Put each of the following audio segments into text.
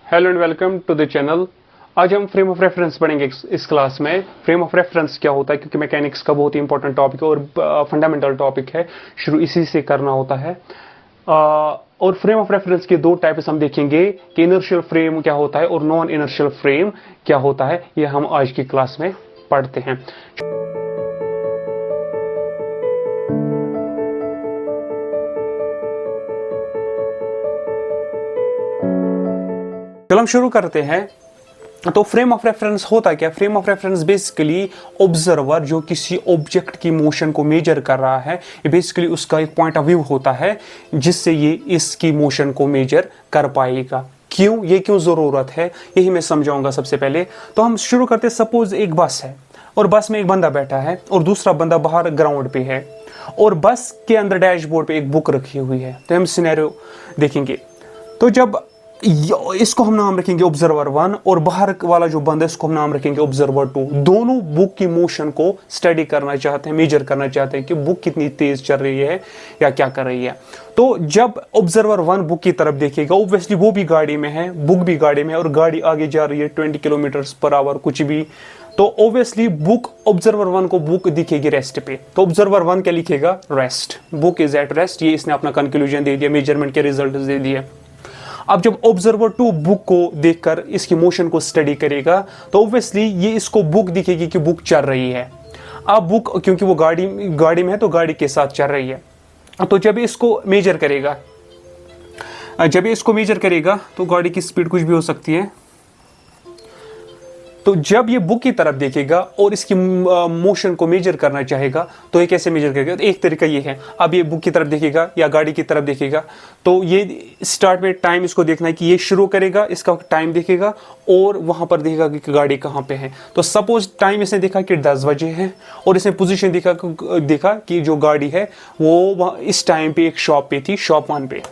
Hello and welcome to the channel. आज हम frame of reference पढ़ेंगे इस क्लास में। फ्रेम ऑफ रेफरेंस क्या होता है, क्योंकि मैकेनिक्स का बहुत ही इंपॉर्टेंट टॉपिक है और फंडामेंटल टॉपिक है, शुरू इसी से करना होता है। और फ्रेम ऑफ रेफरेंस के दो टाइप्स हम देखेंगे कि इनर्शियल फ्रेम क्या होता है और नॉन इनर्शियल फ्रेम क्या होता है। ये हम आज की क्लास में पढ़ते हैं। चलो हम शुरू करते हैं। तो फ्रेम ऑफ रेफरेंस होता क्या? Frame of reference basically observer जो किसी ऑब्जेक्ट की मोशन को मेजर कर रहा है, ये बेसिकली उसका एक पॉइंट ऑफ व्यू होता है जिससे ये इसकी मोशन को मेजर कर पाएगा। क्यों, ये क्यों जरूरत है, यही मैं समझाऊंगा। सबसे पहले तो हम शुरू करते हैं। सपोज एक बस है और बस में एक बंदा बैठा है और दूसरा बंदा बाहर ग्राउंड पे है और बस के अंदर डैशबोर्ड पे एक बुक रखी हुई है। तो हम सिनेरियो देखेंगे। तो जब इसको हम नाम रखेंगे ऑब्जर्वर 1 और बाहर वाला जो बंदा है इसको हम नाम रखेंगे ऑब्जर्वर 2। दोनों बुक की मोशन को स्टडी करना चाहते हैं, मेजर करना चाहते हैं कि बुक कितनी तेज चल रही है या क्या कर रही है। तो जब ऑब्जर्वर 1 बुक की तरफ देखेगा, ऑब्वियसली वो भी गाड़ी में है, बुक भी गाड़ी में है और गाड़ी आगे जा रही है 20 किलोमीटर पर आवर कुछ भी, तो ऑब्वियसली बुक ऑब्जर्वर 1 को बुक दिखेगी रेस्ट पे। तो ऑब्जर्वर 1 क्या लिखेगा? Rest, book is at rest. ये इसने अपना कंक्लूजन दे दिया, मेजरमेंट के रिजल्ट दे दिए। अब जब ऑब्जर्वर 2 बुक को देखकर इसकी मोशन को स्टडी करेगा तो ऑब्वियसली ये इसको बुक दिखेगी कि बुक चल रही है। अब बुक, क्योंकि वो गाड़ी में है तो गाड़ी के साथ चल रही है। तो जब इसको मेजर करेगा तो गाड़ी की स्पीड कुछ भी हो सकती है। तो जब ये बुक की तरफ देखेगा और इसकी मोशन को मेजर करना चाहेगा तो ये कैसे मेजर करेगा? तो एक तरीका ये है, अब ये बुक की तरफ देखेगा या गाड़ी की तरफ देखेगा तो ये स्टार्ट में टाइम इसको देखना है कि ये शुरू करेगा, इसका टाइम देखेगा और वहां पर देखेगा कि गाड़ी कहां पे है। तो सपोज टाइम इसने देखा कि 10 बजे है और इसने पोजीशन देखा कि जो गाड़ी है वो इस टाइम पे एक शॉप पे थी, शॉप 1 पे।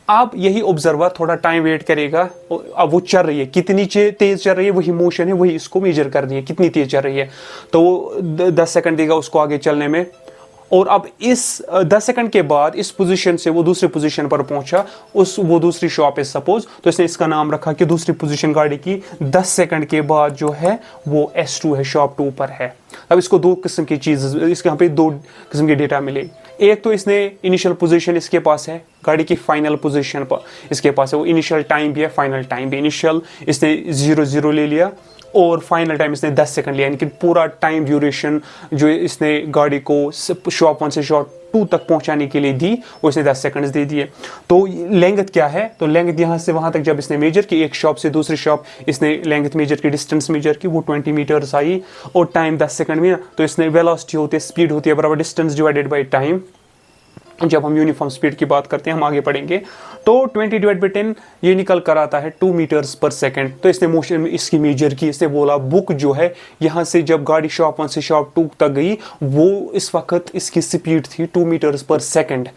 अब यही ऑब्जर्वर थोड़ा टाइम वेट करेगा, अब वो चल रही है, कितनी तेज चल रही है, वही मोशन है, वही इसको मेजर करनी है कितनी तेज चल रही है। तो वो 10 सेकंड देगा उसको आगे चलने में। और अब इस 10 सेकंड के बाद इस पोजीशन से वो दूसरी पोजीशन पर पहुंचा, वो दूसरी शॉप है सपोज, तो इसने इसका नाम रखा कि दूसरी पोजीशन गाड़ी की 10 सेकंड के बाद जो है वो S2 है, शॉप 2 पर है। अब इसको दो किस्म की चीज, इसके यहाँ पे दो किस्म के डेटा मिले। एक तो इसने इनिशियल पोजीशन इसके पास है, गाड़ी की फाइनल पोजीशन पर इसके पास है, वो इनिशियल टाइम भी है, फाइनल टाइम भी। इनिशियल इसने 0 ले लिया और फाइनल टाइम इसने 10 सेकंड लिया, यानी कि पूरा टाइम ड्यूरेशन जो इसने गाड़ी को शॉप 1 से शॉप 2 तक पहुंचाने के लिए दी वो इसने 10 सेकंड्स दे दिए। तो लेंथ क्या है? तो लेंथ यहाँ से वहां तक जब इसने मेजर की, एक शॉप से दूसरी शॉप इसने लेंथ मेजर की, डिस्टेंस मेजर की, वो 20 मीटर्स आई और टाइम 10 सेकंड में। तो इसने वेलोसिटी होती है, स्पीड होती है बराबर डिस्टेंस डिवाइडेड बाई टाइम। जब हम यूनिफॉर्म स्पीड की बात करते हैं, हम आगे पढ़ेंगे, तो 20 डिवाइड बाई 10 ये निकल कर आता है 2 मीटर्स पर सेकंड। तो इसने मोशन इसकी मेजर की, इसने बोला बुक जो है यहाँ से जब गाड़ी शॉप 1 से शॉप 2 तक गई वो इस वक्त इसकी स्पीड थी 2 मीटर्स पर सेकंड।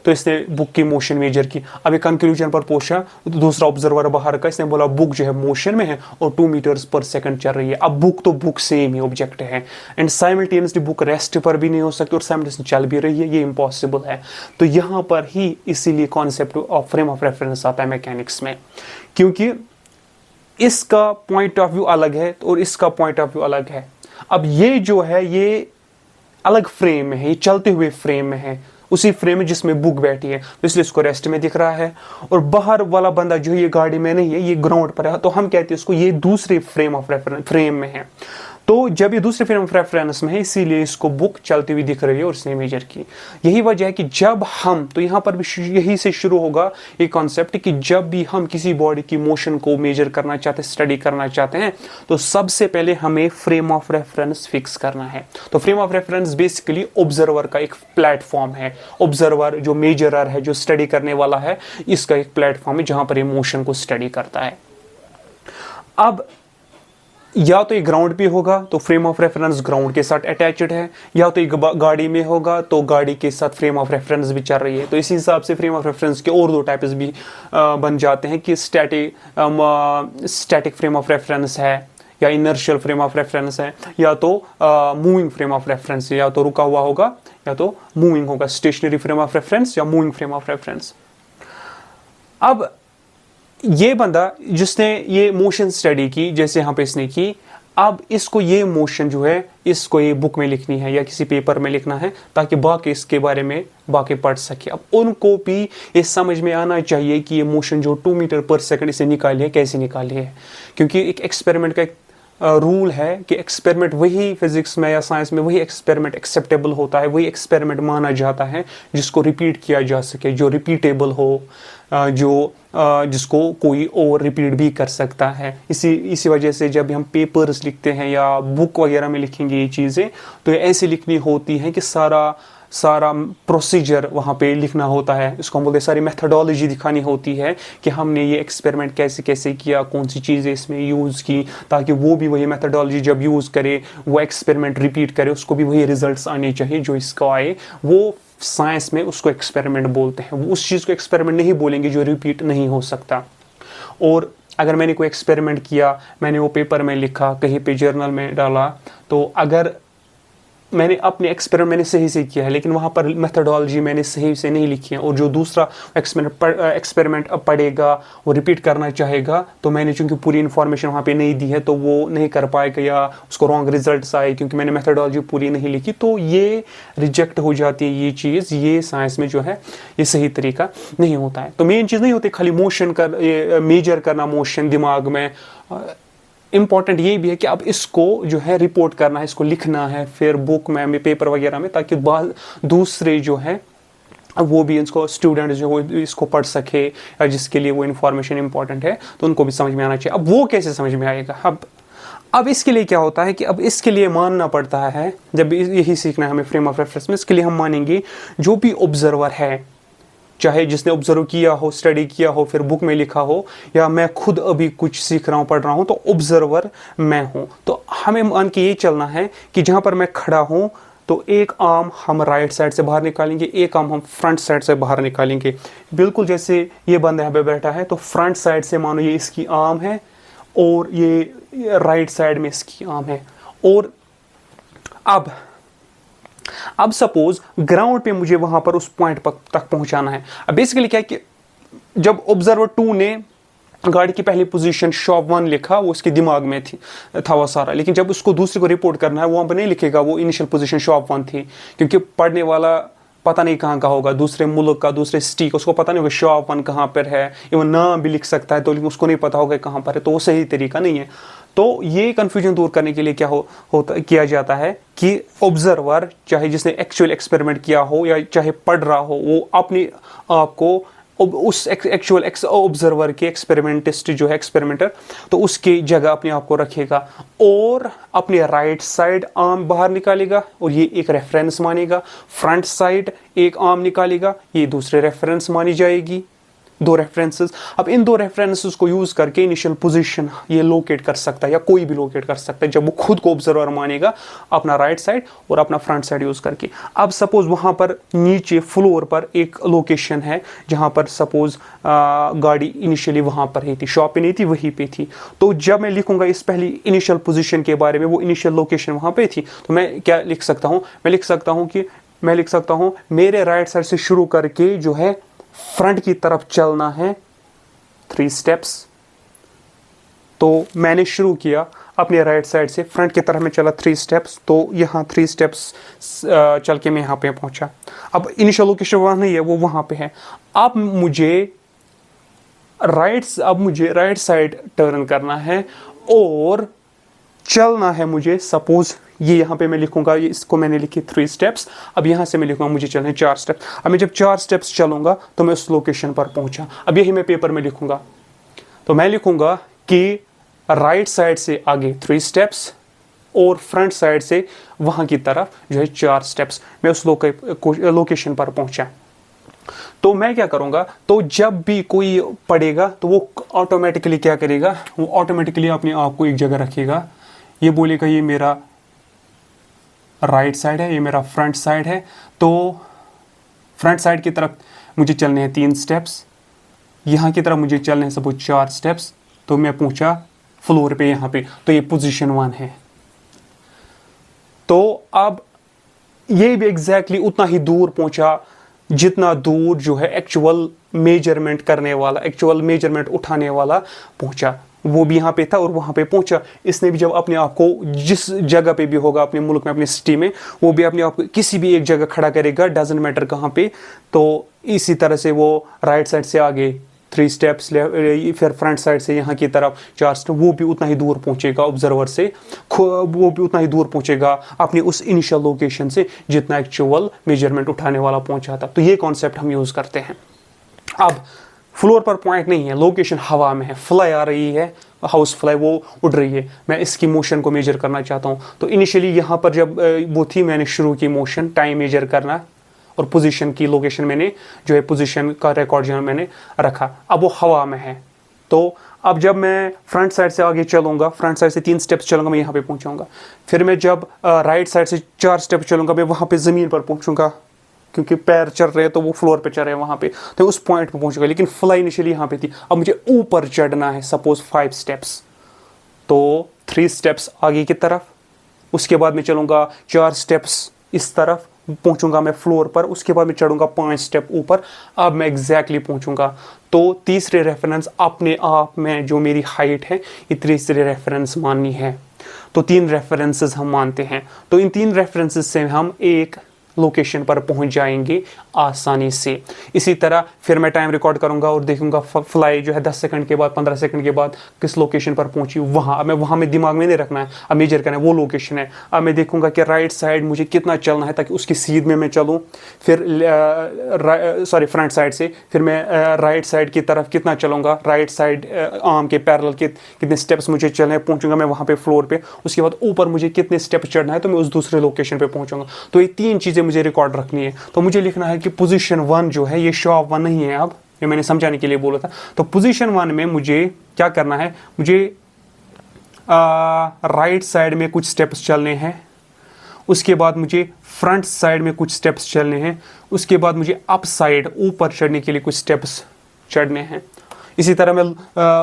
तो इसने बुक की मोशन मेजर की। अब एक कंक्लूजन पर पहुंचा, तो दूसरा ऑब्जर्वर बाहर का, इसने बोला बुक जो है मोशन में है और 2 मीटर्स पर सेकंड चल रही है। अब बुक तो बुक सेम ही ऑब्जेक्ट है एंड साइमल्टेनियसली बुक रेस्ट पर भी नहीं हो सकती और साइमल्टेनियसली चल भी रही है, ये इम्पॉसिबल है। तो यहाँ पर ही इसीलिए concept of frame of reference आता है मैकेनिक्स में, क्योंकि इसका पॉइंट ऑफ व्यू अलग है और इसका पॉइंट ऑफ व्यू अलग है। अब ये जो है ये अलग फ्रेम में है, ये चलते हुए फ्रेम में है, उसी फ्रेम में जिसमें बुक बैठी है, तो इसलिए इसको रेस्ट में दिख रहा है। और बाहर वाला बंदा जो है ये गाड़ी में नहीं है, ये ग्राउंड पर है, तो हम कहते हैं इसको ये दूसरे फ्रेम ऑफ रेफरेंस फ्रेम में है। तो जब ये दूसरे फ्रेम ऑफ रेफरेंस में है इसीलिए इसको बुक चलती हुई दिख रही है और इसने मेजर की। यही वजह है कि जब हम, तो यहाँ पर भी यही से शुरू होगा ये कॉन्सेप्ट कि जब भी हम किसी बॉडी की मोशन को मेजर करना चाहते हैं, स्टडी करना चाहते हैं, तो सबसे पहले हमें फ्रेम ऑफ रेफरेंस फिक्स करना है। तो frame of reference basically observer का एक प्लेटफॉर्म है। ऑब्जर्वर जो मेजरर है, जो स्टडी करने वाला है, इसका एक प्लेटफॉर्म है जहां पर ये मोशन को स्टडी करता है। अब या तो ये ग्राउंड पे होगा तो फ्रेम ऑफ रेफरेंस ग्राउंड के साथ अटैच्ड है, या तो ये गाड़ी में होगा तो गाड़ी के साथ फ्रेम ऑफ रेफरेंस भी चल रही है। तो इसी हिसाब से फ्रेम ऑफ रेफरेंस के और दो टाइप्स भी बन जाते हैं कि स्टैटिक फ्रेम ऑफ रेफरेंस है या इनर्शियल फ्रेम ऑफ रेफरेंस है, या तो मूविंग फ्रेम ऑफ रेफरेंस, या तो रुका हुआ होगा या तो मूविंग होगा, स्टेशनरी फ्रेम ऑफ रेफरेंस या मूविंग फ्रेम ऑफ रेफरेंस। अब ये बंदा जिसने ये मोशन स्टडी की, जैसे यहाँ पे इसने की, अब इसको ये मोशन जो है इसको ये बुक में लिखनी है या किसी पेपर में लिखना है, ताकि बाकी इसके बारे में बाकी पढ़ सके। अब उनको भी ये समझ में आना चाहिए कि ये मोशन जो 2 मीटर पर सेकंड इसे निकाली है, कैसे निकाली है। क्योंकि एक एक्सपेरिमेंट का एक रूल है कि एक्सपेरिमेंट वही फिजिक्स में या साइंस में वही एक्सपेरिमेंट एक्सेप्टेबल होता है, वही एक्सपेरिमेंट माना जाता है जिसको रिपीट किया जा सके, जो रिपीटेबल हो, जिसको कोई और रिपीट भी कर सकता है। इसी वजह से जब हम पेपर्स लिखते हैं या बुक वगैरह में लिखेंगे ये चीज़ें, तो ये ऐसे लिखनी होती हैं कि सारा प्रोसीजर वहाँ पे लिखना होता है। इसको हम बोलते हैं सारी मेथडोलॉजी दिखानी होती है कि हमने ये एक्सपेरिमेंट कैसे कैसे किया, कौन सी चीज़ें इसमें यूज़ की, ताकि वो भी वही मेथडोलॉजी जब यूज़ करे, वो एक्सपेरिमेंट रिपीट करे, उसको भी वही रिजल्ट्स आने चाहिए जो इसको आए। वो साइंस में उसको एक्सपेरिमेंट बोलते हैं। वो उस चीज़ को एक्सपेरिमेंट नहीं बोलेंगे जो रिपीट नहीं हो सकता। और अगर मैंने कोई एक्सपेरिमेंट किया, मैंने वो पेपर में लिखा, कहीं पे जर्नल में डाला, तो अगर मैंने अपने एक्सपेरिमेंट मैंने सही से किया है, लेकिन वहाँ पर मेथडोलॉजी मैंने सही से नहीं लिखी है, और जो दूसरा एक्सपेरिमेंट पढ़ेगा वो रिपीट करना चाहेगा, तो मैंने चूंकि पूरी इन्फॉर्मेशन वहाँ पे नहीं दी है, तो वो नहीं कर पाएगा या उसको रॉन्ग रिजल्ट्स आए क्योंकि मैंने मेथडोलॉजी पूरी नहीं लिखी। तो ये रिजेक्ट हो जाती है ये चीज़। ये साइंस में जो है ये सही तरीका नहीं होता है। तो मेन चीज़ नहीं होती खाली मोशन कर मेजर करना मोशन दिमाग में। इम्पॉर्टेंट ये भी है कि अब इसको जो है रिपोर्ट करना है, इसको लिखना है फिर बुक में, पेपर वगैरह में, ताकि दूसरे जो है वो भी इसको स्टूडेंट जो वो इसको पढ़ सके, या जिसके लिए वो इन्फॉर्मेशन इंपॉर्टेंट है तो उनको भी समझ में आना चाहिए। अब वो कैसे समझ में आएगा? अब इसके लिए क्या होता है कि अब इसके लिए मानना पड़ता है, जब यही सीखना है हमें फ्रेम ऑफ रेफरेंस में, इसके लिए हम मानेंगे जो भी ऑब्जर्वर है, चाहे जिसने ऑब्जर्व किया हो, स्टडी किया हो, फिर बुक में लिखा हो, या मैं खुद अभी कुछ सीख रहा हूँ, पढ़ रहा हूँ, तो ऑब्जर्वर मैं हूँ। तो हमें मान के ये चलना है कि जहाँ पर मैं खड़ा हूँ, तो एक आर्म हम राइट साइड से बाहर निकालेंगे, एक आर्म हम फ्रंट साइड से बाहर निकालेंगे। बिल्कुल जैसे ये बंदा यहाँ पे बैठा है, तो फ्रंट साइड से मानो ये इसकी आर्म है और ये राइट साइड में इसकी आर्म है। और अब सपोज ग्राउंड पे मुझे वहां पर उस पॉइंट तक पहुंचाना है। अब बेसिकली क्या है कि जब ऑब्जर्वर 2 ने गाड़ी की पहली पोजीशन शॉप 1 लिखा, वो उसके दिमाग में था वो सारा, लेकिन जब उसको दूसरे को रिपोर्ट करना है, वो वहां पर नहीं लिखेगा वो इनिशियल पोजीशन शॉप 1 थी, क्योंकि पढ़ने वाला पता नहीं कहाँ का होगा, दूसरे मुल्क का, दूसरे सिटी का, उसको पता नहीं होगा शॉप 1 कहाँ पर है। इवन नाम भी लिख सकता है, तो लेकिन उसको नहीं पता होगा कहाँ पर है, तो वो सही तरीका नहीं है। तो ये कंफ्यूजन दूर करने के लिए क्या किया जाता है कि ऑब्जर्वर, चाहे जिसने एक्चुअल एक्सपेरिमेंट किया हो या चाहे पढ़ रहा हो, वो अपने आप को उस एक्चुअल ऑब्जर्वर के, एक्सपेरिमेंटिस्ट जो है एक्सपेरिमेंटर, तो उसकी जगह अपने आप को रखेगा और अपने राइट साइड आर्म बाहर निकालेगा और ये एक रेफरेंस मानेगा। फ्रंट साइड एक आर्म निकालेगा, ये दूसरे रेफरेंस मानी जाएगी। 2 रेफरेंसेस। अब इन 2 रेफरेंसेस को यूज करके इनिशियल पोजीशन ये लोकेट कर सकता है, या कोई भी लोकेट कर सकता है, जब वो खुद को ऑब्जर्वर मानेगा अपना राइट साइड और अपना फ्रंट साइड यूज करके। अब सपोज वहां पर नीचे फ्लोर पर एक लोकेशन है जहां पर सपोज गाड़ी इनिशियली वहां पर ही थी, शॉप पे नहीं थी, वहीं पे थी। तो जब मैं लिखूंगा इस पहली इनिशियल पोजीशन के बारे में, वो इनिशियल लोकेशन वहां पे थी, तो मैं क्या लिख सकता हूं? मैं लिख सकता हूं मेरे राइट साइड से शुरू करके जो है फ्रंट की तरफ चलना है 3 स्टेप्स। तो मैंने शुरू किया अपने राइट साइड से, फ्रंट की तरफ में चला 3 स्टेप्स, तो यहाँ 3 स्टेप्स चल के मैं यहाँ पे पहुंचा। अब इनिशियल लोकेशन वहां नहीं है, वो वहां पे है। अब मुझे राइट साइड टर्न करना है और चलना है मुझे। सपोज ये यहाँ पे मैं लिखूंगा, इसको मैंने लिखी 3 स्टेप्स। अब यहाँ से मैं लिखूंगा मुझे चलने 4 स्टेप्स। अब मैं जब 4 स्टेप्स चलूंगा तो मैं उस लोकेशन पर पहुंचा। अब यही मैं पेपर में लिखूंगा, तो मैं लिखूंगा कि राइट साइड से आगे 3 स्टेप्स और फ्रंट साइड से वहां की तरफ जो है 4 स्टेप्स। मैं उस लोकेशन पर पहुंचा। तो मैं क्या करूंगा, तो जब भी कोई पढ़ेगा तो वो ऑटोमेटिकली क्या करेगा, वो ऑटोमेटिकली अपने आप को एक जगह रखेगा। ये बोलेगा ये मेरा राइट साइड है, ये मेरा फ्रंट साइड है। तो फ्रंट साइड की तरफ मुझे चलने हैं 3 स्टेप्स, यहाँ की तरफ मुझे चलने हैं सपोज 4 स्टेप्स। तो मैं पहुंचा फ्लोर पे यहाँ पे, तो ये पोजीशन 1 है। तो अब ये भी एग्जैक्टली उतना ही दूर पहुंचा जितना दूर जो है एक्चुअल मेजरमेंट करने वाला, एक्चुअल मेजरमेंट उठाने वाला पहुंचा, वो भी यहाँ पे था और वहाँ पे पहुंचा। इसने भी जब अपने आप को जिस जगह पे भी होगा अपने मुल्क में, अपनी सिटी में, वो भी अपने आप को किसी भी एक जगह खड़ा करेगा, डजंट मैटर कहाँ पे। तो इसी तरह से वो राइट साइड से आगे 3 स्टेप्स, फिर फ्रंट साइड से यहाँ की तरफ 4 स्टेप, वो भी उतना ही दूर पहुंचेगा ऑब्जर्वर से, वो भी उतना ही दूर पहुंचेगा अपनी उस इनिशियल लोकेशन से जितना एक्चुअल मेजरमेंट उठाने वाला पहुंचा था। तो ये कॉन्सेप्ट हम यूज़ करते हैं। अब फ्लोर पर पॉइंट नहीं है, लोकेशन हवा में है, फ्लाई आ रही है, हाउस फ्लाई वो उड़ रही है, मैं इसकी मोशन को मेजर करना चाहता हूँ। तो इनिशियली यहाँ पर जब वो थी, मैंने शुरू की मोशन, टाइम मेजर करना और पोजीशन की, लोकेशन मैंने जो है पोजीशन का रिकॉर्ड जो मैंने रखा। अब वो हवा में है। तो अब जब मैं फ्रंट साइड से आगे चलूंगा, फ्रंट साइड से 3 स्टेप्स चलूंगा, मैं यहाँ पे पहुंचाऊंगा। फिर मैं जब राइट साइड से 4 स्टेप चलूंगा, मैं वहाँ पे ज़मीन पर पहुंचूंगा, क्योंकि पैर चल रहे हैं तो वो फ्लोर पे चल रहे हैं वहाँ पे, तो उस पॉइंट पे पहुंचूंगा। लेकिन फ्लाई इनिशियली यहाँ पे थी, अब मुझे ऊपर चढ़ना है, सपोज 5 स्टेप्स, तो 3 स्टेप्स आगे की तरफ, उसके बाद मैं चलूंगा 4 स्टेप्स इस तरफ, पहुंचूंगा मैं फ्लोर पर, उसके बाद मैं चढ़ूंगा 5 स्टेप ऊपर, अब मैं एग्जैक्टली पहुंचूंगा। तो तीसरे रेफरेंस अपने आप में जो मेरी हाइट है, ये तीसरे रेफरेंस माननी है। तो 3 रेफरेंसेस हम मानते हैं। तो इन 3 रेफरेंसेस से हम एक लोकेशन पर पहुंच जाएंगे आसानी से। इसी तरह फिर मैं टाइम रिकॉर्ड करूंगा और देखूंगा फ्लाई जो है 10 सेकंड के बाद, 15 सेकंड के बाद किस लोकेशन पर पहुंची, वहां। अब मैं वहां में दिमाग में नहीं रखना है, अब मेजर करना है वो लोकेशन है। अब मैं देखूंगा कि राइट साइड मुझे कितना चलना है ताकि उसकी सीध में मैं चलूं, फिर फ्रंट साइड से, फिर मैं राइट साइड की तरफ कितना चलूंगा, राइट साइड आर्म के पैरेलल कितने स्टेप्स मुझे चलने, पहुंचूंगा मैं वहां पे फ्लोर पे, उसके बाद ऊपर मुझे कितने स्टेप चढ़ना है, तो मैं उस दूसरे लोकेशन पे पहुंचूंगा। तो ये 3 चीजें मुझे रिकॉर्ड रखनी है। तो मुझे लिखना है कि पोजीशन 1 जो है, ये शो ऑफ 1 नहीं है, अब ये मैंने समझाने के लिए बोला था। तो पोजीशन 1 में मुझे क्या करना है, मुझे राइट साइड में कुछ स्टेप्स चलने हैं, उसके बाद मुझे फ्रंट साइड में कुछ स्टेप्स चलने हैं, उसके बाद मुझे अप साइड ऊपर चढ़ने के लिए कुछ स्टेप्स चढ़ने हैं। इसी तरह मैं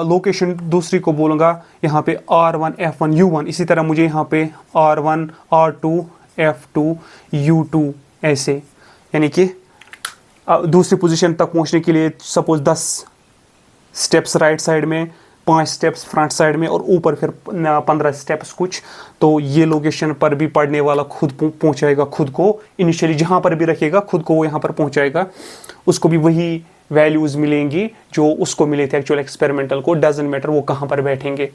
लोकेशन दूसरी को बोलूँगा यहाँ पे R1 F1 U1, इसी तरह मुझे यहाँ पे R1 R2 F2 U2 ऐसे, यानी कि दूसरी पोजीशन तक पहुँचने के लिए सपोज 10 स्टेप्स राइट साइड में, 5 स्टेप्स फ्रंट साइड में और ऊपर फिर 15 स्टेप्स कुछ। तो ये लोकेशन पर भी पढ़ने वाला खुद पहुँचाएगा खुद को, इनिशियली जहाँ पर भी रखेगा खुद को वो यहाँ पर पहुँचाएगा, उसको भी वही वैल्यूज़ मिलेंगी जो उसको मिले थे एक्चुअल एक्सपेरिमेंटल को, डजंट मैटर वो कहाँ पर बैठेंगे।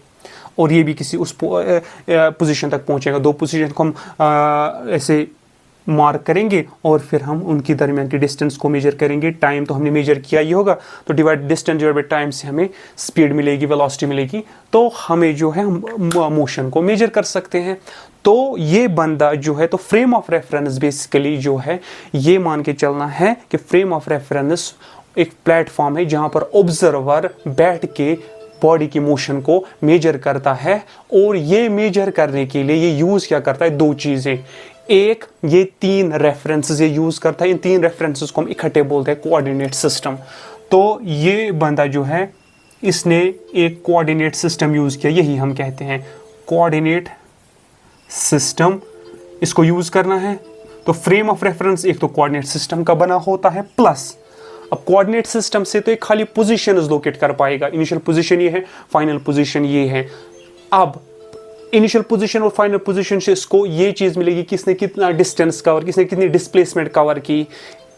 और ये भी किसी उस पोजीशन तक पहुँचेगा। 2 पोजीशन को हम ऐसे मार्क करेंगे और फिर हम उनकी दरमियान की डिस्टेंस को मेजर करेंगे। टाइम तो हमने मेजर किया ही होगा, तो divide distance divide by time से हमें स्पीड मिलेगी, वेलोसिटी मिलेगी, तो हमें जो है मोशन को मेजर कर सकते हैं। तो ये बंदा जो है, तो फ्रेम ऑफ रेफरेंस बेसिकली जो है, ये मान के चलना है कि फ्रेम ऑफ रेफरेंस एक प्लेटफॉर्म है जहां पर ऑब्जर्वर बैठ के बॉडी की मोशन को मेजर करता है। और ये मेजर करने के लिए ये यूज क्या करता है, 2 चीजें। एक, ये 3 रेफरेंसेस ये यूज करता है। इन 3 रेफरेंसेस को हम इकट्ठे बोलते हैं कोऑर्डिनेट सिस्टम। तो ये बंदा जो है, इसने एक कोऑर्डिनेट सिस्टम यूज किया, यही हम कहते हैं कोऑर्डिनेट सिस्टम। इसको यूज करना है। तो फ्रेम ऑफ रेफरेंस एक तो कोऑर्डिनेट सिस्टम का बना होता है, प्लस अब कोऑर्डिनेट सिस्टम से तो एक खाली पोजीशन लोकेट कर पाएगा। इनिशियल पोजीशन ये है, फाइनल पोजीशन ये है। अब इनिशियल पोजीशन और फाइनल पोजीशन से इसको ये चीज मिलेगी, किसने कितना डिस्टेंस कवर, किसने कितनी डिस्प्लेसमेंट कवर की,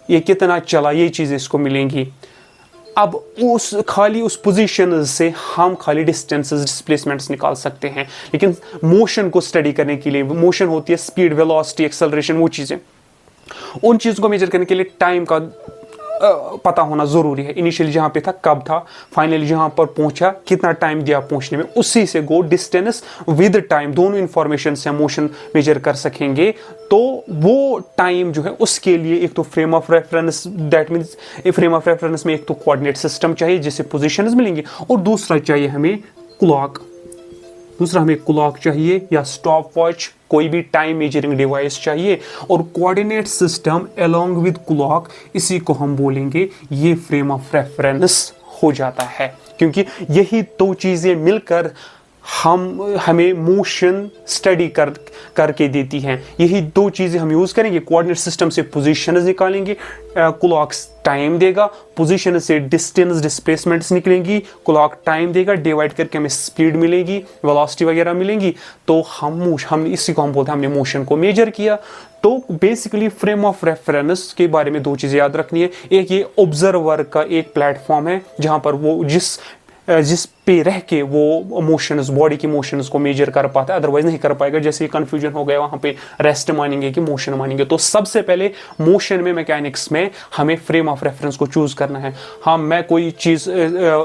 ये कितना चला, ये चीजें इसको मिलेंगी। अब उस पोजीशन से हम खाली डिस्टेंसेस, डिस्प्लेसमेंट्स निकाल सकते हैं। लेकिन मोशन को स्टडी करने के लिए, मोशन होती है स्पीड, वेलोसिटी, एक्सेलरेशन, वो चीजें, उन चीजों को मेजर करने के लिए टाइम का पता होना जरूरी है। इनिशियली जहां पे था कब था, फाइनली जहां पर पहुंचा कितना टाइम दिया पहुंचने में, उसी से गो डिस्टेंस विद टाइम, दोनों इंफॉर्मेशन से मोशन मेजर कर सकेंगे। तो वो टाइम जो है उसके लिए एक तो frame of reference, that means frame of reference में एक तो कोऑर्डिनेट सिस्टम चाहिए जिससे पोजीशंस मिलेंगे, और दूसरा चाहिए हमें क्लॉक। दूसरा हमें क्लॉक चाहिए या स्टॉप वॉच, कोई भी टाइम मेजरिंग डिवाइस चाहिए। और coordinate system along with clock, इसी को हम बोलेंगे ये फ्रेम ऑफ रेफरेंस हो जाता है। क्योंकि यही 2 चीजें मिलकर हमें मोशन स्टडी करके देती हैं। यही दो चीज़ें हम यूज़ करेंगे। कोऑर्डिनेट सिस्टम से पोजीशंस निकालेंगे, क्लॉक टाइम देगा, पोजीशन से डिस्टेंस डिस्प्लेसमेंट्स निकलेंगी, क्लॉक टाइम देगा, डिवाइड करके हमें स्पीड मिलेगी, वेलोसिटी वगैरह मिलेंगी। तो हम इसी को हम बोलते हैं हमने मोशन को मेजर किया। तो बेसिकली फ्रेम ऑफ रेफरेंस के बारे में दो चीज़ें याद रखनी है। एक ये ऑब्जर्वर का एक प्लेटफॉर्म है जहाँ पर वो जिस पे रह के वो मोशंस, बॉडी की मोशंस को मेजर कर पाता है, अदरवाइज नहीं कर पाएगा। जैसे कंफ्यूजन हो गया वहाँ पे रेस्ट मानेंगे कि मोशन मानेंगे। तो सबसे पहले मोशन में, मैकेनिक्स में हमें फ्रेम ऑफ रेफरेंस को चूज करना है। हाँ, मैं कोई चीज़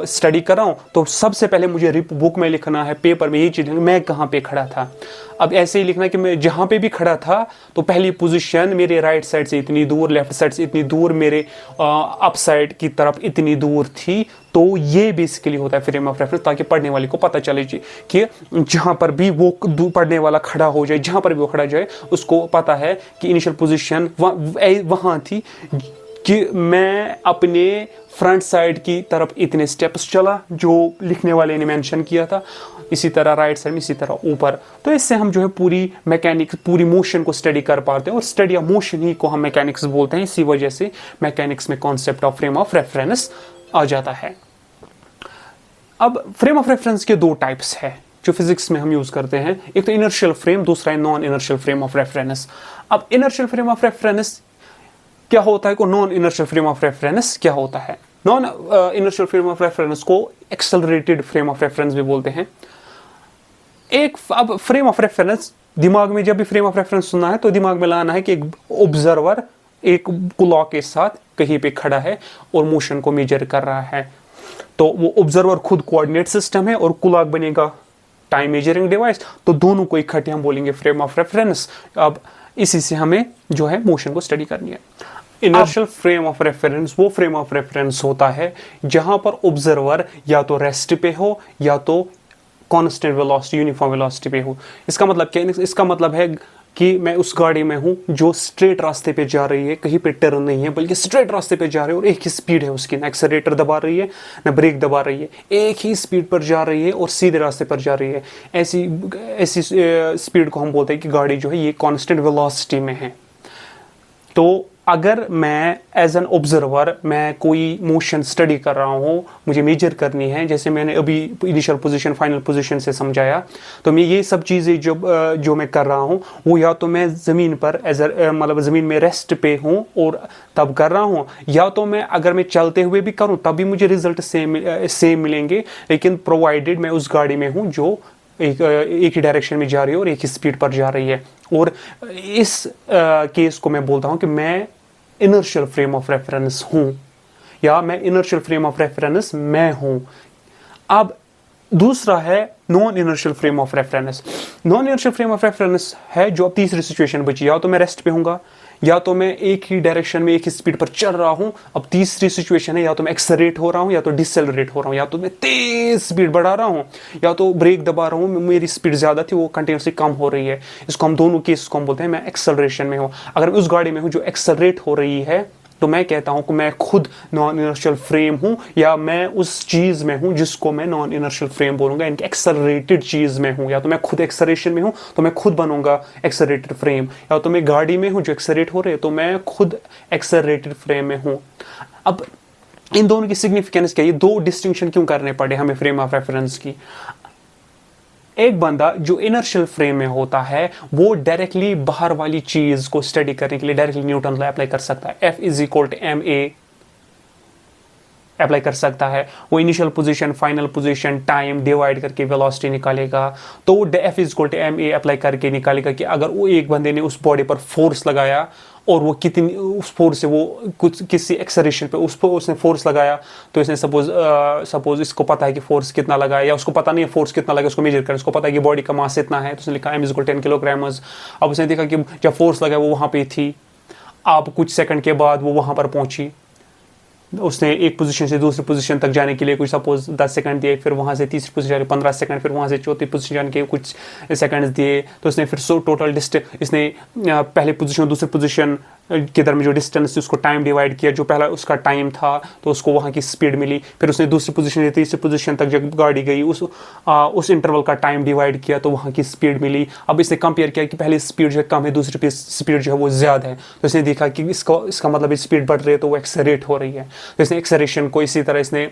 स्टडी कर रहा हूँ तो सबसे पहले मुझे बुक में लिखना है, पेपर में यही चीज़ है मैं कहाँ पे खड़ा था। अब ऐसे ही लिखना है कि मैं जहाँ पे भी खड़ा था तो पहली पोजीशन मेरे राइट साइड से इतनी दूर, लेफ्ट साइड से इतनी दूर, मेरे अप साइड की तरफ इतनी दूर थी। तो ये बेसिकली होता है फ्रेम ऑफ रेफरेंस, ताकि पढ़ने वाले को पता चले कि जहाँ पर भी वो पढ़ने वाला खड़ा हो जाए, जहाँ पर भी वो खड़ा जाए, उसको पता है कि इनिशियल पोजीशन वहाँ थी कि मैं अपने फ्रंट साइड की तरफ इतने स्टेप्स चला जो लिखने वाले ने मेंशन किया था, इसी तरह राइट साइड में, इसी तरह ऊपर। तो इससे हम जो है पूरी मैकेनिक्स, पूरी मोशन को स्टडी कर पाते हैं, और स्टडी ऑफ मोशन ही को हम मैकेनिक्स बोलते हैं। इसी वजह से मैकेनिक्स में concept of frame of reference आ जाता है। अब फ्रेम ऑफ रेफरेंस के दो टाइप्स है जो फिजिक्स में हम यूज करते हैं। एक तो इनर्शियल फ्रेम, दूसरा है non inertial frame of reference. अब इनर्शियल फ्रेम ऑफ रेफरेंस क्या होता है, को non inertial frame of reference क्या होता है। Non inertial frame of reference को एक्सेलरेटेड फ्रेम ऑफ रेफरेंस भी बोलते हैं। अब फ्रेम ऑफ रेफरेंस, दिमाग में जब भी फ्रेम ऑफ रेफरेंस सुनना है तो दिमाग में लाना है कि एक ऑब्जर्वर एक क्लॉक के साथ कहीं पे खड़ा है और मोशन को मेजर कर रहा है। तो वो ऑब्जर्वर खुद कोऑर्डिनेट सिस्टम है और क्लॉक बनेगा टाइम मेजरिंग डिवाइस। तो दोनों को इकट्ठे हम बोलेंगे फ्रेम ऑफ रेफरेंस। अब इसी से हमें जो है मोशन को स्टडी करनी है। इनर्शियल फ्रेम ऑफ रेफरेंस वो फ्रेम ऑफ रेफरेंस होता है जहां पर ऑब्जर्वर या तो रेस्ट पे हो या तो कांस्टेंट वेलोसिटी, यूनिफॉर्म वेलोसिटी पे हो। इसका मतलब क्या है? इसका मतलब है कि मैं उस गाड़ी में हूं जो स्ट्रेट रास्ते पे जा रही है, कहीं पे टर्न नहीं है, बल्कि स्ट्रेट रास्ते पे जा रही है और एक ही स्पीड है उसकी, ना एक्सेलरेटर दबा रही है ना ब्रेक दबा रही है, एक ही स्पीड पर जा रही है और सीधे रास्ते पर जा रही है। ऐसी स्पीड को हम बोलते हैं कि गाड़ी जो है ये कांस्टेंट वेलोसिटी में है। तो अगर मैं एज एन ऑब्जर्वर मैं कोई मोशन स्टडी कर रहा हूँ, मुझे मेजर करनी है, जैसे मैंने अभी इनिशियल पोजीशन, फाइनल पोजीशन से समझाया, तो मैं ये सब चीज़ें जो मैं कर रहा हूँ वो या तो मैं ज़मीन पर मतलब ज़मीन में रेस्ट पे हूँ और तब कर रहा हूँ, या तो मैं अगर मैं चलते हुए भी करूँ तब भी मुझे रिजल्ट सेम मिलेंगे, लेकिन प्रोवाइडेड मैं उस गाड़ी में हूँ जो एक ही डायरेक्शन में जा रही है और एक ही स्पीड पर जा रही है। और इस केस को मैं बोलता हूं कि मैं इनर्शियल फ्रेम ऑफ रेफरेंस हूं, या मैं इनर्शियल फ्रेम ऑफ रेफरेंस मैं हूं। अब दूसरा है non inertial frame of reference. Non inertial frame of reference है जो अब तीसरी सिचुएशन बची, या तो मैं रेस्ट पे हूंगा, या तो मैं एक ही डायरेक्शन में एक ही स्पीड पर चल रहा हूं। अब तीसरी सिचुएशन है या तो मैं एक्सेलरेट हो रहा हूं या तो डिसेलरेट हो रहा हूं, या तो मैं तेज स्पीड बढ़ा रहा हूं या तो ब्रेक दबा रहा हूं, मेरी स्पीड ज्यादा थी वो कंटिन्यूसली कम हो रही है। इसको हम दोनों केस को हम बोलते हैं मैं एक्सेलरेशन में हूं। अगर मैं उस गाड़ी में हूं जो एक्सेलरेट हो रही है तो मैं कहता हूं कि मैं खुद नॉन इनर्शियल फ्रेम हूं, या मैं उस चीज में हूं जिसको मैं नॉन इनर्शियल फ्रेम बोलूंगा, इनकी एक्सेलरेटेड चीज में हूं। या तो मैं खुद एक्सेलरेशन में हूं तो मैं खुद बनूंगा एक्सेलरेटेड फ्रेम, या तो मैं गाड़ी में हूं जो एक्सेलरेट हो रही है तो मैं खुद एक्सेलरेटेड फ्रेम में हूं। अब इन दोनों की सिग्निफिकेंस क्या है, ये दो डिस्टिंक्शन क्यों करने पड़े हमें फ्रेम ऑफ रेफरेंस की। एक बंदा जो इनर्शियल फ्रेम में होता है वो डायरेक्टली बाहर वाली चीज को स्टडी करने के लिए डायरेक्टली न्यूटन लॉ अप्लाई कर सकता है। F = ma अप्लाई कर सकता है। वो initial position, final position, time divide करके वेलोसिटी निकालेगा। तो F = ma अप्लाई करके निकालेगा कि अगर वो एक बंदे ने उस बॉडी पर फोर्स लगाया और वो कितनी, उस फोर्स से वो कुछ किसी एक्सेलरेशन पे उसने फोर्स लगाया, तो इसने सपोज इसको पता है कि फोर्स कितना लगा है, या उसको पता नहीं है फोर्स कितना लगा, उसको मेजर करें, उसको पता है कि बॉडी का मास इतना है, तो उसने लिखा m = 10 किलोग्राम्स। अब उसने देखा कि जब फोर्स लगा वो वहाँ पे थी, अब कुछ सेकंड के बाद वो वहाँ पर पहुंची, उसने एक पोजीशन से दूसरी पोजीशन तक जाने के लिए कुछ सपोज 10 सेकंड दिए, फिर वहाँ से तीसरी पोजीशन 15 सेकंड, फिर वहाँ से चौथी पोजीशन जाने के कुछ सेकंड्स दिए, तो उसने फिर टोटल इसने पहले पोजीशन दूसरी पोजीशन के दरमियान जो डिस्टेंस थी उसको टाइम डिवाइड किया, जो पहला उसका टाइम था तो उसको वहाँ की स्पीड मिली, फिर उसने दूसरी पोजीशन से तीसरी पोजीशन तक जब गाड़ी गई उस इंटरवल का टाइम डिवाइड किया तो वहाँ की स्पीड मिली। अब इसने कंपेयर किया कि पहली स्पीड जो है कम है, दूसरी स्पीड जो है वो ज़्यादा है, तो इसने देखा कि इसका मतलब स्पीड बढ़ रही है तो वो एक्सेलरेट हो रही है। तो इसने एक्सेलरेशन को इसी तरह इसने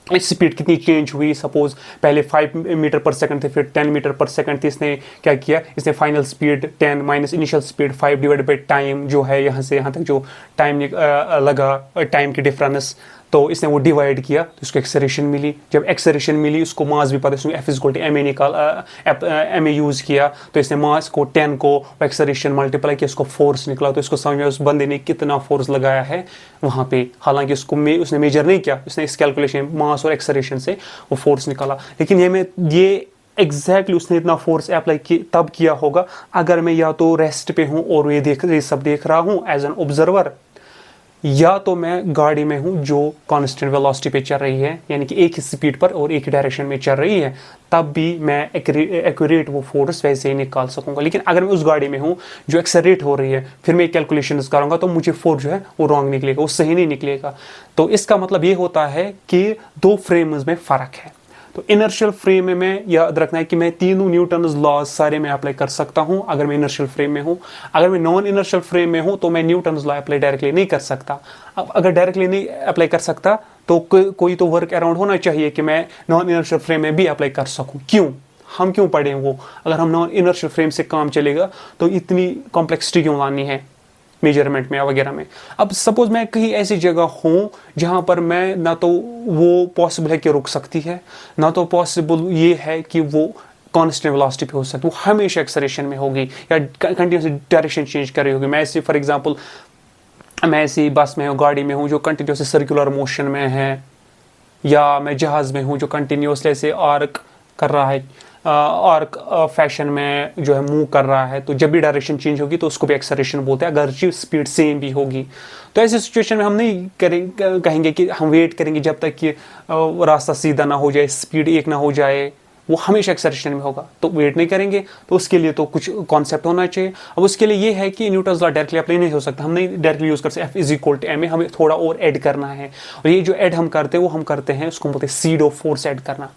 स्पीड कितनी चेंज हुई, सपोज पहले 5 मीटर पर सेकंड थे, फिर 10 मीटर पर सेकंड थी, इसने क्या किया, इसने final speed 10 minus initial speed 5 divide by time जो है यहाँ से यहाँ तक जो टाइम लगा, टाइम की डिफरेंस, तो इसने वो डिवाइड किया तो उसको एक्सेलरेशन मिली। जब एक्सेलरेशन मिली उसको मास भी पता, इसने F is M A M A use किया, तो इसने मास को 10 को एक्सेलरेशन मल्टीप्लाई किया, उसको फोर्स निकला, तो इसको समझ में उस बंदे ने कितना फोर्स लगाया है वहाँ पे। हालांकि उसने मेजर नहीं किया, उसने इस कैलकुलेशन मास और एक्सेलरेशन से वो फोर्स निकाला। लेकिन ये एग्जैक्टली उसने इतना फोर्स अप्लाई तब किया होगा अगर मैं या तो रेस्ट पे हूँ और ये सब देख रहा हूँ एज एन ऑब्जर्वर, या तो मैं गाड़ी में हूं जो कांस्टेंट वेलोसिटी पे चल रही है, यानी कि एक ही स्पीड पर और एक ही डायरेक्शन में चल रही है, तब भी मैं एक्यूरेट वो फोर्स वैसे ही निकाल सकूंगा। लेकिन अगर मैं उस गाड़ी में हूं जो एक्सेलरेट हो रही है, फिर मैं कैलकुलेशंस करूंगा तो मुझे फोर्स जो है वो रॉन्ग निकलेगा, वो सही नहीं निकलेगा। तो इसका मतलब ये होता है कि दो फ्रेम्स में फ़र्क है। तो इनर्शियल फ्रेम में याद रखना है कि मैं तीनों न्यूटन्स लॉज सारे में अप्लाई कर सकता हूं अगर मैं इनर्शियल फ्रेम में हूं। अगर मैं नॉन इनर्शियल फ्रेम में हूं तो मैं न्यूटन्स लॉ अप्लाई डायरेक्टली नहीं कर सकता। अब अगर डायरेक्टली नहीं अप्लाई कर सकता तो कोई तो वर्क अराउंड होना चाहिए कि मैं नॉन इनर्शियल फ्रेम में भी अप्लाई कर सकूं। हम क्यों पढ़ें वो? अगर हम नॉन इनर्शियल फ्रेम से काम चलेगा तो इतनी कॉम्प्लेक्सिटी क्यों लानी है मेजरमेंट में वगैरह में। अब सपोज मैं कहीं ऐसी जगह हूँ जहाँ पर मैं ना तो वो पॉसिबल है कि रुक सकती है, ना तो पॉसिबल ये है कि वो कांस्टेंट वेलोसिटी पे हो सकती है, वो हमेशा एक्सेलरेशन में होगी या कंटिन्यूसली डायरेक्शन चेंज कर रही होगी। मैं ऐसे फॉर एग्जांपल मैं ऐसी बस में हूँ, गाड़ी में हूँ जो कंटिन्यूसली सर्कुलर मोशन में है, या मैं जहाज़ में हूँ जो कंटिन्यूसली ऐसे आर्क कर रहा है, आर्क फैशन में जो है मूव कर रहा है, तो जब भी डायरेक्शन चेंज होगी तो उसको भी एक्सेलरेशन बोलते हैं, अगर स्पीड सेम भी होगी। तो ऐसी सिचुएशन में हम नहीं कहेंगे कि हम वेट करेंगे जब तक कि रास्ता सीधा ना हो जाए, स्पीड एक ना हो जाए, वो हमेशा एक्सेलरेशन में होगा, तो वेट नहीं करेंगे। तो उसके लिए तो कुछ कॉन्सेप्ट होना चाहिए। अब उसके लिए ये है कि न्यूटन्स लॉ डायरेक्टली अप्लाई नहीं हो सकता, हम नहीं डायरेक्टली यूज कर सकते। F is equal to M A, हमें थोड़ा और ऐड करना है, और ये जो ऐड हम करते हैं वो हम करते हैं उसको बोलते हैं सीड ऑफ फोर्स ऐड करना।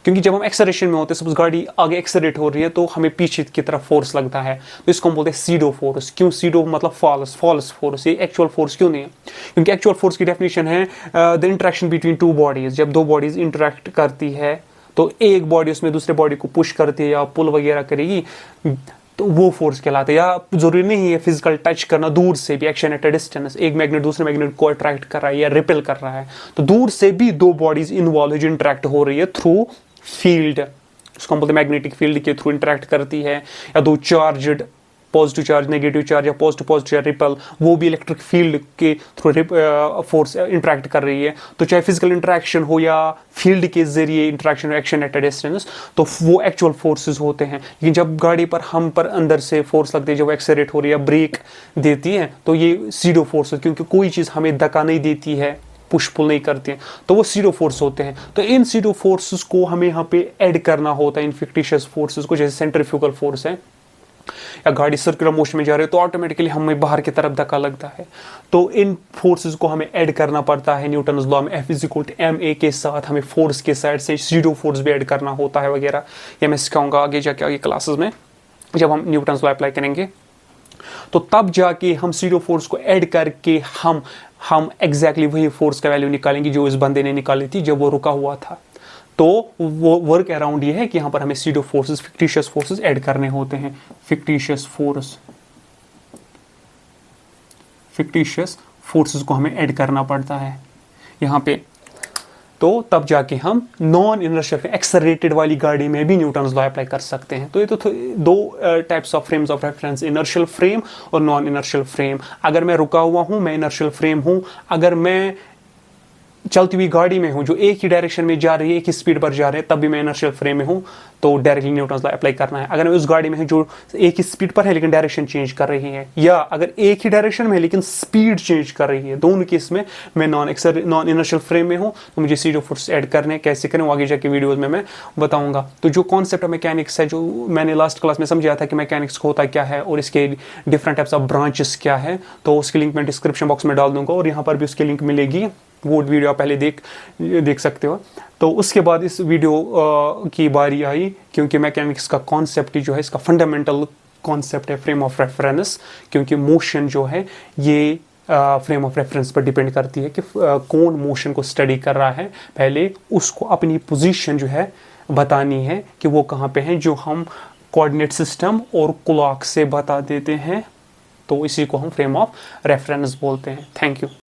क्योंकि जब हम एक्सेलरेशन में होते हैं, सपोज गाड़ी आगे एक्सेलरेट हो रही है तो हमें पीछे की तरफ फोर्स लगता है, तो इसको हम बोलते हैं सीडो फोर्स। क्यों सीडो? मतलब फॉल्स फोर्स, ये एक्चुअल फोर्स क्यों नहीं है? क्योंकि एक्चुअल फोर्स की डेफिनेशन है the interaction between two bodies. जब दो बॉडीज इंटरेक्ट करती है तो एक बॉडी उसमें दूसरे बॉडी को पुश करती है या पुल वगैरह करेगी, तो वो फोर्स कहलाता है। या जरूरी नहीं है फिजिकल टच करना, दूर से भी एक्शन एट अ डिस्टेंस, एक मैग्नेट दूसरे मैग्नेट को अट्रैक्ट कर रहा है या रिपेल कर रहा है, तो दूर से भी दो बॉडीज इन्वॉल्व जो इंटरेक्ट हो रही है थ्रू फील्ड, उसको हम बोलते हैं मैग्नेटिक फील्ड के थ्रू इंटरेक्ट करती है, या दो charged positive charge negative charge या पॉजिटिव रिपल, वो भी इलेक्ट्रिक फील्ड के थ्रू फोर्स इंटरेक्ट कर रही है। तो चाहे फिजिकल इंटरेक्शन हो या फील्ड के जरिए interaction, action at a distance, तो वो एक्चुअल फोर्सेस होते हैं। लेकिन जब गाड़ी पर हम पर अंदर से फोर्स लगती है, जब एक्सेलरेट हो रही है, ब्रेक देती है, तो ये सीडो फोर्स, क्योंकि कोई चीज़ हमें धक्का नहीं देती है, पुश पुल नहीं करती हैं, तो वो सीडो फोर्स होते हैं। तो इन सीडो फोर्सेस को हमें यहाँ पे ऐड करना होता है, इन फिक्टिशियस फोर्सेस को, जैसे सेंट्रीफ्यूगल फोर्स है, या गाड़ी सर्कुलर मोशन में जा रही है तो ऑटोमेटिकली हमें बाहर की तरफ धक्का लगता है, तो इन फोर्सेस को हमें ऐड करना पड़ता है। न्यूटन्स लॉ में F is equal to M A के साथ हमें फोर्स के साइड से सीडो फोर्स भी ऐड करना होता है वगैरह। ये मैं सिखाऊंगा आगे जाके, आगे क्लासेस में जब हम न्यूटन्स लॉ अप्लाई करेंगे, तो तब जाके हम सीडो फोर्स को ऐड करके हम एग्जैक्टली वही फोर्स का वैल्यू निकालेंगे जो इस बंदे ने निकाली थी जब वो रुका हुआ था। तो वो वर्क अराउंड ये है कि यहां पर हमें pseudo forces, fictitious forces add करने होते हैं। फिक्टिशियस फोर्सेस को हमें ऐड करना पड़ता है यहां पे, तो तब जाके हम नॉन इनर्शियल एक्सेलरेटेड वाली गाड़ी में भी न्यूटन्स लॉ अप्लाई कर सकते हैं। तो ये तो दो types of frames of reference, inertial frame और नॉन इनर्शियल फ्रेम। अगर मैं रुका हुआ हूं, मैं इनर्शियल फ्रेम हूं। अगर मैं चलती हुई गाड़ी में हूँ जो एक ही डायरेक्शन में जा रही है, एक ही स्पीड पर जा रहे हैं, तब भी मैं इनर्शियल फ्रेम में हूँ, तो डायरेक्टली न्यूटन्स लॉ अप्लाई करना है। अगर मैं उस गाड़ी में हूँ जो एक ही स्पीड पर है लेकिन डायरेक्शन चेंज कर रही है, या अगर एक ही डायरेक्शन में है लेकिन स्पीड चेंज कर रही है, दोनों केस में मैं नॉन इनर्शियल फ्रेम में हूँ, तो मुझे सीरीज ऑफ फोर्स ऐड करने कैसे करें वो आगे जाके वीडियोज में मैं बताऊंगा। तो जो कॉन्सेप्ट ऑफ मैकेनिक्स है, जो मैंने लास्ट क्लास में समझाया था कि मैकेनिक्स होता क्या है और इसके डिफरेंट टाइप्स ऑफ ब्रांचेस क्या है, तो उसकी लिंक मैं डिस्क्रिप्शन बॉक्स में डाल दूंगा और यहाँ पर भी उसकी लिंक मिलेगी, वो वीडियो आप पहले देख सकते हो। तो उसके बाद इस वीडियो की बारी आई, क्योंकि मैकेनिक्स का कॉन्सेप्ट जो है, इसका फंडामेंटल कॉन्सेप्ट है फ्रेम ऑफ रेफरेंस, क्योंकि मोशन जो है ये फ्रेम ऑफ रेफरेंस पर डिपेंड करती है कि कौन मोशन को स्टडी कर रहा है, पहले उसको अपनी पोजीशन जो है बतानी है कि वो कहाँ पे है, जो हम कोऑर्डिनेट सिस्टम और क्लॉक से बता देते हैं, तो इसी को हम फ्रेम ऑफ रेफरेंस बोलते हैं। Thank you.